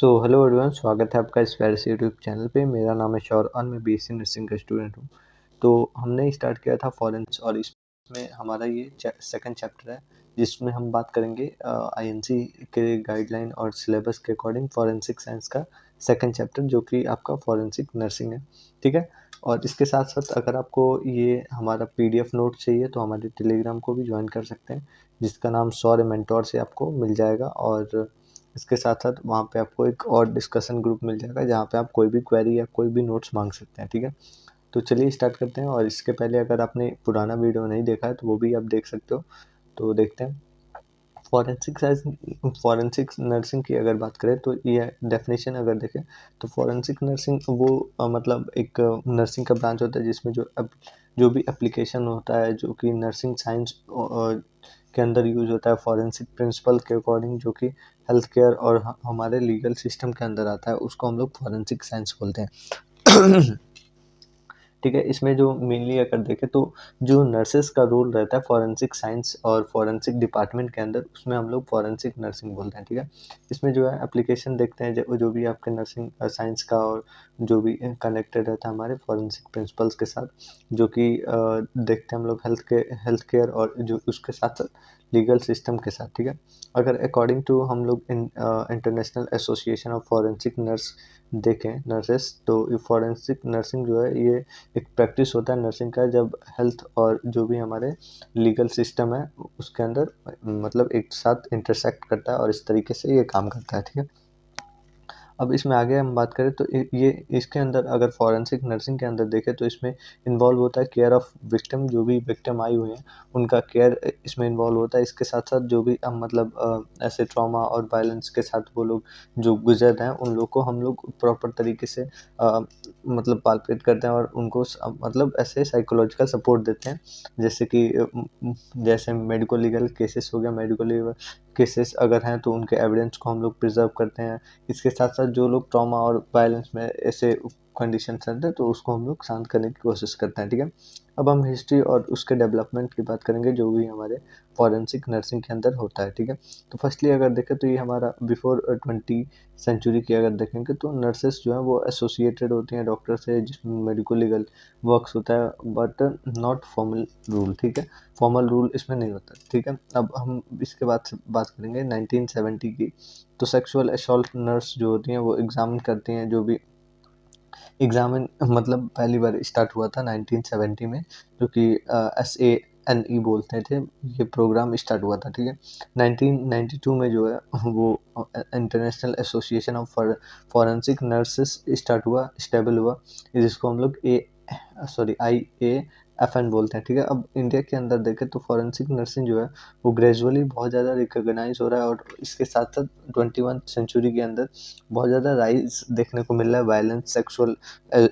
So hello everyone, स्वागत है आपका इस प्यारे से यूट्यूब चैनल पे। मेरा नाम है शौर और मैं बीएससी नर्सिंग का स्टूडेंट हूँ। तो हमने स्टार्ट किया था फॉरेंसिक्स और इसमें हमारा ये सेकंड चैप्टर है, जिसमें हम बात करेंगे आईएनसी के गाइडलाइन और सिलेबस के अकॉर्डिंग फॉरेंसिक साइंस का सेकंड चैप्टर, जो कि आपका फॉरेंसिक नर्सिंग है। ठीक है। और इसके साथ साथ अगर आपको ये हमारा पीडीएफ नोट चाहिए तो हमारे टेलीग्राम को भी ज्वाइन कर सकते हैं, जिसका नाम शौर्य मेंटोर से आपको मिल जाएगा। और इसके साथ साथ वहाँ पे आपको एक और डिस्कशन ग्रुप मिल जाएगा, जहाँ पे आप कोई भी क्वेरी या कोई भी नोट्स मांग सकते हैं। ठीक है। तो चलिए स्टार्ट करते हैं। और इसके पहले अगर आपने पुराना वीडियो नहीं देखा है तो वो भी आप देख सकते हो। तो देखते हैं। फॉरेंसिक नर्सिंग की अगर बात करें तो ये डेफिनेशन अगर देखें तो फॉरेंसिक नर्सिंग वो मतलब एक नर्सिंग का ब्रांच होता है, जिसमें जो भी एप्लीकेशन होता है जो कि नर्सिंग साइंस के अंदर यूज होता है फॉरेंसिक प्रिंसिपल के अकॉर्डिंग, जो कि हेल्थ केयर और हमारे लीगल सिस्टम के अंदर आता है, उसको हम लोग फॉरेंसिक साइंस बोलते हैं। ठीक है। इसमें जो मेनली अगर देखें तो जो नर्सेस का रोल रहता है फॉरेंसिक साइंस और फॉरेंसिक डिपार्टमेंट के अंदर, उसमें हम लोग फॉरेंसिक नर्सिंग बोलते हैं। ठीक है। इसमें जो है एप्लीकेशन देखते हैं जो भी आपके नर्सिंग साइंस का और जो भी कनेक्टेड रहता है हमारे फॉरेंसिक प्रिंसिपल्स के साथ, जो कि देखते हैं हम लोग हेल्थ केयर और जो उसके साथ साथ लीगल सिस्टम के साथ। ठीक है। अगर अकॉर्डिंग टू हम लोग international association of forensic nurse देखें नर्सेस, तो फॉरेंसिक नर्सिंग जो है ये एक प्रैक्टिस होता है नर्सिंग का, जब हेल्थ और जो भी हमारे लीगल सिस्टम है उसके अंदर मतलब एक साथ इंटरसेक्ट करता है और इस तरीके से ये काम करता है। ठीक है। अब इसमें आगे हम बात करें तो ये इसके अंदर अगर फॉरेंसिक नर्सिंग के अंदर देखें तो इसमें इन्वॉल्व होता है केयर ऑफ विक्टिम, जो भी विक्टिम आई हुई हैं उनका केयर इसमें इन्वॉल्व होता है। इसके साथ साथ जो भी मतलब ऐसे ट्रॉमा और वायलेंस के साथ वो लोग जो गुजर रहे हैं उन लोग को हम लोग प्रॉपर तरीके से मतलब पालपेट करते हैं और उनको मतलब ऐसे साइकोलॉजिकल सपोर्ट देते हैं, जैसे कि जैसे मेडिको लीगल केसेस हो गया, मेडिको लीगल केसेस अगर हैं तो उनके एविडेंस को हम लोग प्रिजर्व करते हैं। इसके साथ साथ जो लोग ट्रॉमा और वायलेंस में ऐसे कंडीशन रहते हैं तो उसको हम लोग शांत करने की कोशिश करते हैं। ठीक है। अब हम हिस्ट्री और उसके डेवलपमेंट की बात करेंगे, जो भी हमारे फॉरेंसिक नर्सिंग के अंदर होता है। ठीक है। तो फर्स्टली अगर देखें तो ये हमारा बिफोर 20 सेंचुरी की अगर देखेंगे तो नर्सेस जो है वो एसोसिएटेड होती हैं डॉक्टर से, जिसमें मेडिको लीगल वर्क्स होता है, बट नॉट फॉर्मल रूल। ठीक है। फॉर्मल रूल इसमें नहीं होता। ठीक है। अब हम इसके बाद से बात करेंगे 1970 की। तो सेक्सुअल असॉल्ट नर्स जो होती हैं वो एग्जामिन करती हैं, जो भी एग्जामिन मतलब पहली बार स्टार्ट हुआ था 1970 में, जो कि SANE बोलते थे, ये प्रोग्राम स्टार्ट हुआ था। ठीक है। 1992 में जो है वो international association of forensic nurses start हुआ, स्टेबल हुआ, जिसको हम लोग IAFN बोलते हैं। ठीक है। अब इंडिया के अंदर देखें तो फॉरेंसिक नर्सिंग जो है वो ग्रेजुअली बहुत ज़्यादा रिकॉग्नाइज हो रहा है, और इसके साथ साथ 21 सेंचुरी के अंदर बहुत ज़्यादा राइज देखने को मिल रहा है वायलेंस, सेक्सुअल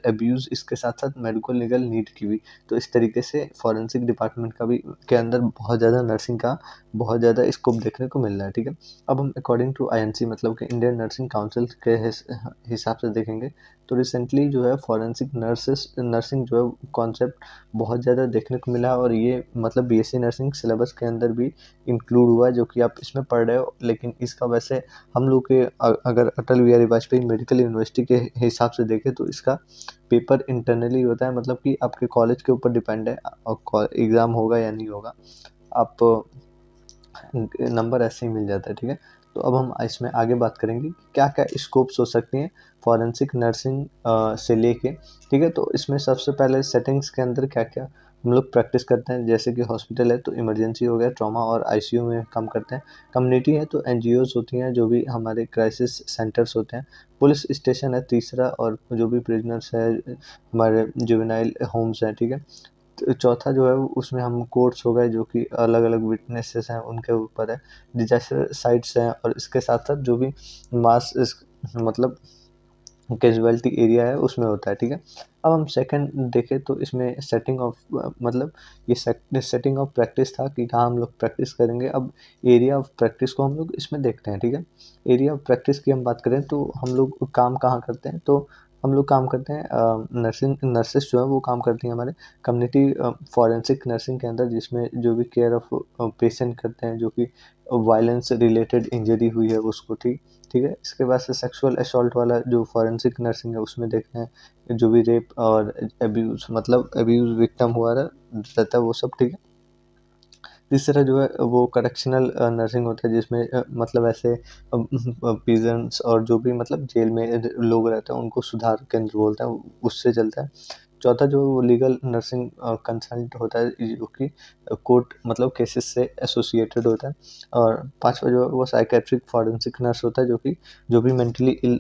अब्यूज़, इसके साथ साथ मेडिको लीगल नीड की भी। तो इस तरीके से फॉरेंसिक डिपार्टमेंट का भी के अंदर बहुत ज़्यादा नर्सिंग का बहुत ज़्यादा स्कोप देखने को मिल रहा है। ठीक है। अब हम अकॉर्डिंग टू INC मतलब कि इंडियन नर्सिंग काउंसिल के हिसाब से देखेंगे तो रिसेंटली जो है फॉरेंसिक नर्सिंग जो है कॉन्सेप्ट बहुत ज़्यादा देखने को मिला, और ये मतलब BSc नर्सिंग सिलेबस के अंदर भी इंक्लूड हुआ, जो कि आप इसमें पढ़ रहे हो। लेकिन इसका वैसे हम लोग के अगर अटल बिहारी वाजपेयी मेडिकल यूनिवर्सिटी के हिसाब से देखें तो इसका पेपर इंटरनली होता है, मतलब कि आपके कॉलेज के ऊपर डिपेंड है और एग्ज़ाम होगा या नहीं होगा, आप नंबर ऐसे ही मिल जाता है। ठीक है। तो अब हम इसमें आगे बात करेंगे कि क्या क्या स्कोप्स हो सकती हैं फॉरेंसिक नर्सिंग से लेके। ठीक है। तो इसमें सबसे पहले सेटिंग्स के अंदर क्या क्या हम लोग प्रैक्टिस करते हैं, जैसे कि हॉस्पिटल है तो इमरजेंसी हो गया, ट्रॉमा और ICU में काम करते हैं। कम्युनिटी है तो NGOs होती हैं, जो भी हमारे क्राइसिस सेंटर्स होते हैं। पुलिस स्टेशन है तीसरा, और जो भी प्रिजनर्स है हमारे जुवेनाइल होम्स हैं। ठीक है। तो चौथा जो है उसमें हम कोर्ट्स हो गए, जो कि अलग अलग विटनेसेस हैं उनके ऊपर है। डिजास्टर साइट्स हैं, और इसके साथ साथ जो भी मास मतलब कैजुअलिटी एरिया है उसमें होता है। ठीक है। अब हम सेकंड देखें तो इसमें सेटिंग ऑफ मतलब ये सेटिंग ऑफ प्रैक्टिस था कि कहाँ हम लोग प्रैक्टिस करेंगे। अब एरिया ऑफ प्रैक्टिस को हम लोग इसमें देखते हैं। ठीक है। एरिया ऑफ प्रैक्टिस की हम बात करें तो हम लोग काम कहाँ करते हैं, तो हम लोग काम करते हैं नर्सेस जो है वो काम करती हैं हमारे कम्युनिटी फॉरेंसिक नर्सिंग के अंदर, जिसमें जो भी केयर ऑफ पेशेंट करते हैं, जो कि वायलेंस रिलेटेड इंजरी हुई है उसको। ठीक ठीक है। इसके बाद से सेक्सुअल असॉल्ट वाला जो फॉरेंसिक नर्सिंग है उसमें देखते हैं जो भी रेप और अब्यूज मतलब अब्यूज विक्टिम हुआ रहता है वो सब, ठीक है। तीसरा जो है वो करेक्शनल नर्सिंग होता है जिसमें मतलब ऐसे प्रिजन्स और जो भी मतलब जेल में लोग रहते हैं उनको सुधार केंद्र बोलते हैं, उससे चलता है। चौथा जो है वो लीगल नर्सिंग कंसल्ट होता है जो कि कोर्ट मतलब केसेस से एसोसिएटेड होता है। और पांचवा जो है वो साइकेट्रिक फॉरेंसिक नर्स होता है जो कि जो भी मेंटली इल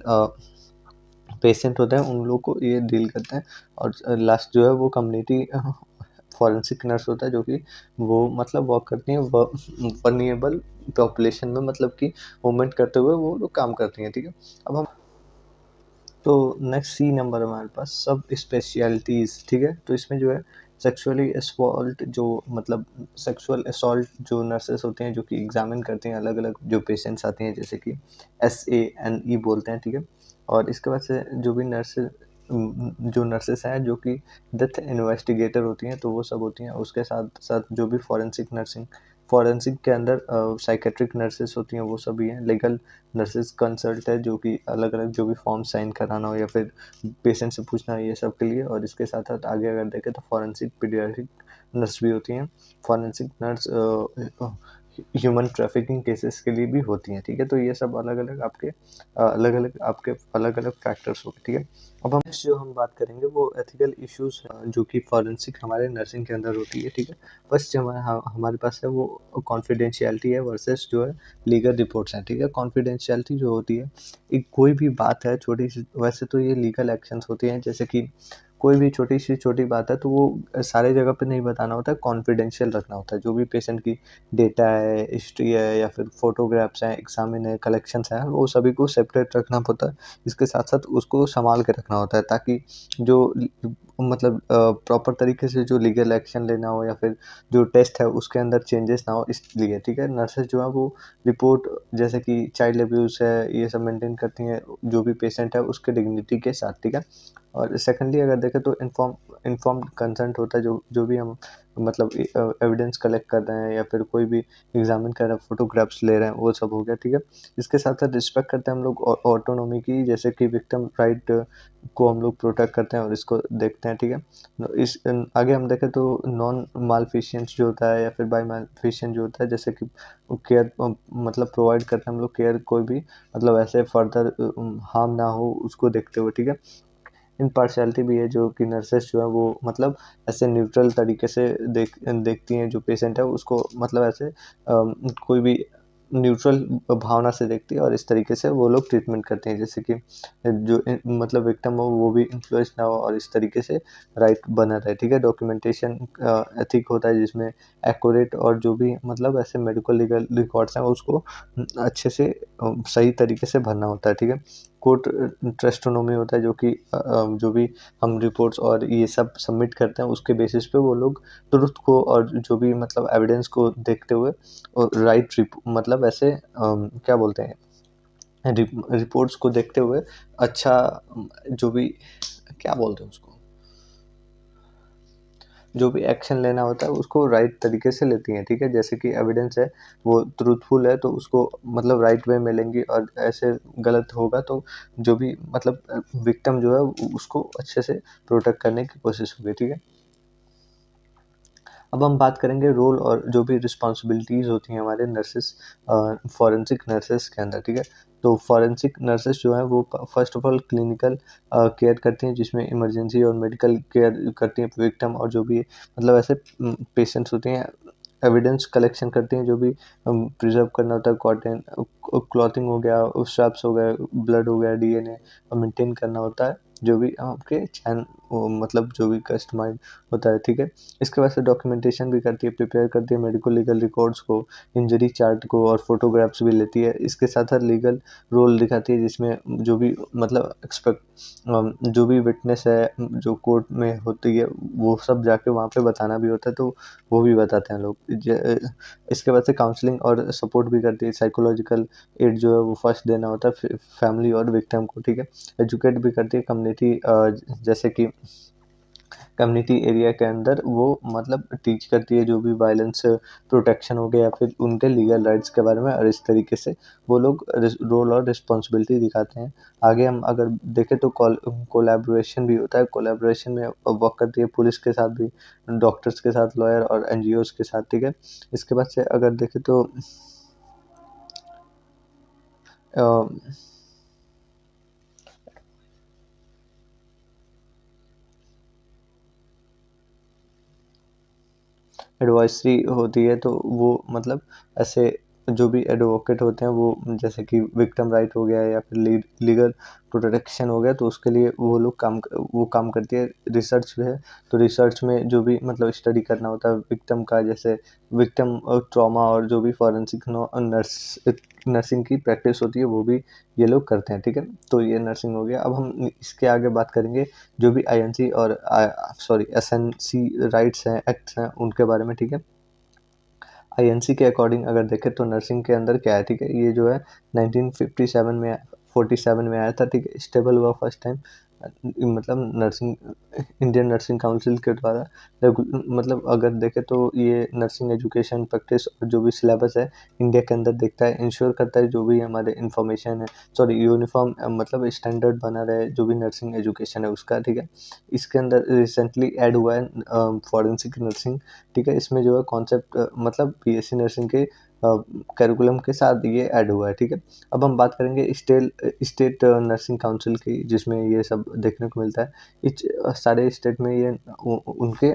पेशेंट होते हैं उन लोगों को ये डील करते हैं। और लास्ट जो है वो कम्युनिटी फॉरेंसिक नर्स होता है जो कि वो मतलब वर्क करती हैं वल्नरेबल पॉपुलेशन में, मतलब कि मूवमेंट करते हुए वो लोग काम करती हैं, ठीक है। अब हम तो नेक्स्ट सी नंबर हमारे पास सब स्पेशलिटीज़, ठीक है। तो इसमें जो है सेक्सुअली असॉल्ट जो मतलब सेक्सुअल असॉल्ट जो नर्सेस होते हैं जो कि एग्जामिन करते हैं अलग अलग जो पेशेंट्स आते हैं, जैसे कि SANE बोलते हैं, ठीक है। और इसके बाद से जो नर्सेस हैं जो कि डेथ इन्वेस्टिगेटर होती हैं तो वो सब होती हैं। उसके साथ साथ जो भी फॉरेंसिक के अंदर साइकेट्रिक नर्सेस होती हैं वो सभी हैं। लीगल नर्सेस कंसल्ट है जो कि अलग अलग जो भी फॉर्म साइन कराना हो या फिर पेशेंट से पूछना हो ये सब के लिए। और इसके साथ साथ आगे अगर देखें तो फॉरेंसिक पीडियाट्रिक नर्स भी होती हैं। Forensic nurse human trafficking cases के लिए भी होती हैं, ठीक है। तो ये सब अलग अलग फैक्टर्स हो गए, ठीक है। अब हम नेक्स्ट जो हम बात करेंगे वो एथिकल इश्यूज जो कि फॉरेंसिक हमारे नर्सिंग के अंदर होती है, ठीक है। फर्स्ट जो हमारे पास है वो कॉन्फिडेंशियलिटी है वर्सेस जो है लीगल रिपोर्ट्स हैं, ठीक है। कॉन्फिडेंशियलिटी जो होती है एक कोई भी बात है छोटी सी, वैसे तो ये लीगल एक्शंस होते हैं जैसे कि कोई भी छोटी बात है तो वो सारे जगह पे नहीं बताना होता है, कॉन्फिडेंशियल रखना होता है। जो भी पेशेंट की डेटा है, हिस्ट्री है या फिर फोटोग्राफ्स हैं, एग्जामिन है, कलेक्शंस हैं, वो सभी को सेपरेट रखना होता है। इसके साथ साथ उसको संभाल के रखना होता है ताकि जो मतलब प्रॉपर तरीके से जो लीगल एक्शन लेना हो या फिर जो टेस्ट है उसके अंदर चेंजेस ना हो, इसलिए, ठीक है। नर्सेज जो है वो रिपोर्ट जैसे कि चाइल्ड अब्यूज़ है ये सब मेंटेन करती हैं जो भी पेशेंट है उसके डिग्निटी के साथ, ठीक है। और सेकेंडली अगर देखें तो इन्फॉर्म्ड कंसेंट होता है जो भी हम मतलब एविडेंस कलेक्ट कर रहे हैं या फिर कोई भी एग्जामिन कर रहे हैं, फोटोग्राफ्स ले रहे हैं, वो सब हो गया, ठीक है। इसके साथ साथ रिस्पेक्ट करते हैं हम लोग ऑटोनॉमी की, जैसे कि विक्टिम राइट को हम लोग प्रोटेक्ट करते हैं और इसको देखते हैं, ठीक है। आगे हम देखें तो नॉन मालफिशियंस जो होता है या फिर बाय मालफिशियंट जो होता है, जैसे कि केयर मतलब प्रोवाइड करते हैं हम लोग केयर, कोई भी मतलब ऐसे फर्दर हार्म ना हो उसको देखते हुए, ठीक है। इम्पार्शियलिटी भी है जो कि नर्सेस जो है वो मतलब ऐसे न्यूट्रल तरीके से देखती हैं जो पेशेंट है उसको, मतलब ऐसे कोई भी न्यूट्रल भावना से देखती है और इस तरीके से वो लोग ट्रीटमेंट करते हैं, जैसे कि जो मतलब विक्टिम हो वो भी इन्फ्लुएंस ना हो और इस तरीके से राइट बना रहे, ठीक है। डॉक्यूमेंटेशन एथिक होता है जिसमें एक्यूरेट और जो भी मतलब ऐसे मेडिकल लीगल रिकॉर्ड्स हैं उसको अच्छे से सही तरीके से भरना होता है, ठीक है। कोर्ट ट्रस्टोनोमी होता है जो कि जो भी हम रिपोर्ट्स और ये सब सबमिट करते हैं उसके बेसिस पे वो लोग ट्रुथ को और जो भी मतलब एविडेंस को देखते हुए और मतलब ऐसे क्या बोलते हैं रिपोर्ट्स को देखते हुए अच्छा जो भी क्या बोलते हैं उसको जो भी एक्शन लेना होता है उसको राइट तरीके से लेती हैं, ठीक है। जैसे कि एविडेंस है वो ट्रूथफुल है तो उसको मतलब राइट वे में लेंगी और ऐसे गलत होगा तो जो भी मतलब विक्टिम जो है उसको अच्छे से प्रोटेक्ट करने की कोशिश होगी, ठीक है। अब हम बात करेंगे रोल और जो भी रिस्पॉन्सिबिलिटीज़ होती हैं हमारे नर्सेस फॉरेंसिक नर्सेस के अंदर, ठीक है। तो फॉरेंसिक नर्सेस जो हैं वो first of all clinical care करती हैं जिसमें इमरजेंसी और मेडिकल केयर करती हैं विक्टिम और जो भी मतलब ऐसे पेशेंट्स होते हैं। एविडेंस कलेक्शन करती हैं जो भी प्रिजर्व करना होता है, कॉटन क्लॉथिंग हो गया, स्ट्रैप्स हो गए, ब्लड हो गया, DNA मेंटेन करना होता है जो भी आपके चैन मतलब जो भी कस्टमाइज होता है, ठीक है। इसके बाद से डॉक्यूमेंटेशन भी करती है, प्रिपेयर करती है मेडिकल लीगल रिकॉर्ड्स को, इंजरी चार्ट को और फोटोग्राफ्स भी लेती है। इसके साथ साथ लीगल रोल दिखाती है जिसमें जो भी मतलब जो भी विटनेस है जो कोर्ट में होती है वो सब जाके वहाँ पे बताना भी होता है तो वो भी बताते हैं लोग। इसके बाद से काउंसलिंग और सपोर्ट भी करती है, साइकोलॉजिकल एड जो है वो फर्स्ट देना होता है फैमिली और विक्टिम को, ठीक है। एजुकेट भी करती है कम्युनिटी जैसे कि कम्युनिटी एरिया के अंदर वो मतलब टीच करती है, जो भी वायलेंस प्रोटेक्शन हो गया या फिर उनके लीगल राइट्स के बारे में, और इस तरीके से वो लोग रोल और रिस्पॉन्सिबिलिटी दिखाते हैं। आगे हम अगर देखें तो कोलैबोरेशन भी होता है, कोलैबोरेशन में वर्क करती है पुलिस के साथ भी, डॉक्टर्स के साथ, लॉयर और एनजीओज के साथ, ठीक है। इसके बाद से अगर देखें तो एडवाइजरी होती है, तो वो मतलब ऐसे जो भी एडवोकेट होते हैं वो, जैसे कि विक्टिम राइट हो गया या फिर लीगल प्रोटेक्शन हो गया, तो उसके लिए वो काम करती है। रिसर्च है, तो रिसर्च में जो भी मतलब स्टडी करना होता है विक्टिम का, जैसे विक्टिम ट्रॉमा और जो भी फॉरेंसिक नर्सिंग की प्रैक्टिस होती है वो भी ये लोग करते हैं, ठीक है। तो ये नर्सिंग हो गया। अब हम इसके आगे बात करेंगे जो भी आईएनसी और एसएनसी राइट्स हैं, एक्ट्स हैं, उनके बारे में, ठीक है। आईएनसी के अकॉर्डिंग अगर देखें तो नर्सिंग के अंदर क्या है, ठीक है, ये जो है 1957 में 47 में आया था, ठीक है। स्टेबल हुआ फर्स्ट टाइम, मतलब नर्सिंग इंडियन नर्सिंग काउंसिल के द्वारा। मतलब अगर देखें तो ये नर्सिंग एजुकेशन प्रैक्टिस और जो भी सिलेबस है इंडिया के अंदर देखता है, इंश्योर करता है जो भी हमारे इंफॉर्मेशन है, सॉरी यूनिफॉर्म मतलब स्टैंडर्ड बना रहे जो भी नर्सिंग एजुकेशन है उसका, ठीक है। इसके अंदर रिसेंटली ऐड हुआ है फॉरेंसिक नर्सिंग, ठीक है। इसमें जो है कॉन्सेप्ट मतलब बीएससी नर्सिंग के करिकुलम के साथ ये ऐड हुआ है, ठीक है। अब हम बात करेंगे स्टेट नर्सिंग काउंसिल की, जिसमें ये सब देखने को मिलता है। इस सारे स्टेट में ये उनके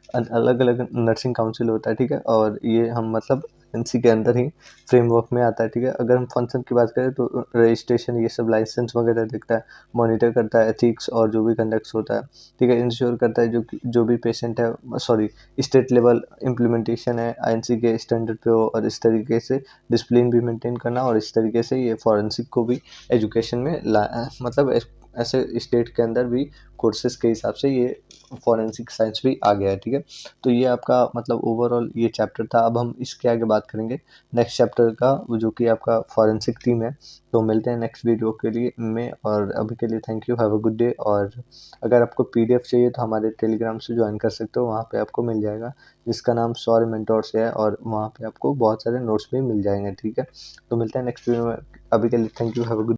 अलग अलग नर्सिंग काउंसिल होता है, ठीक है। और ये हम मतलब एनसी के अंदर ही फ्रेमवर्क में आता है, ठीक है। अगर हम फंक्शन की बात करें तो रजिस्ट्रेशन, ये सब लाइसेंस वगैरह देखता है, मॉनिटर करता है एथिक्स और जो भी कंडक्ट्स होता है, ठीक है। इंश्योर करता है जो भी पेशेंट है, सॉरी, स्टेट लेवल इम्प्लीमेंटेशन है आईएनसी के स्टैंडर्ड पे हो, और इस तरीके से डिसिप्लिन भी मेंटेन करना, और इस तरीके से ये फॉरेंसिक को भी एजुकेशन में मतलब ऐसे स्टेट के अंदर भी कोर्सेज के हिसाब से ये फॉरेंसिक साइंस भी आ गया है, ठीक है। तो ये आपका मतलब ओवरऑल ये चैप्टर था। अब हम इसके आगे बात करेंगे नेक्स्ट चैप्टर का, जो कि आपका फॉरेंसिक टीम है। तो मिलते हैं नेक्स्ट वीडियो के लिए में, और अभी के लिए thank you, have a good day. और अगर आपको पीडीएफ चाहिए तो हमारे टेलीग्राम से ज्वाइन कर सकते हो, वहाँ पे आपको मिल जाएगा, जिसका नाम सौर मेंटोर से है, और वहाँ पे आपको बहुत सारे नोट्स भी मिल जाएंगे, ठीक है। तो मिलते हैं नेक्स्ट वीडियो में, अभी के लिए thank you, have a good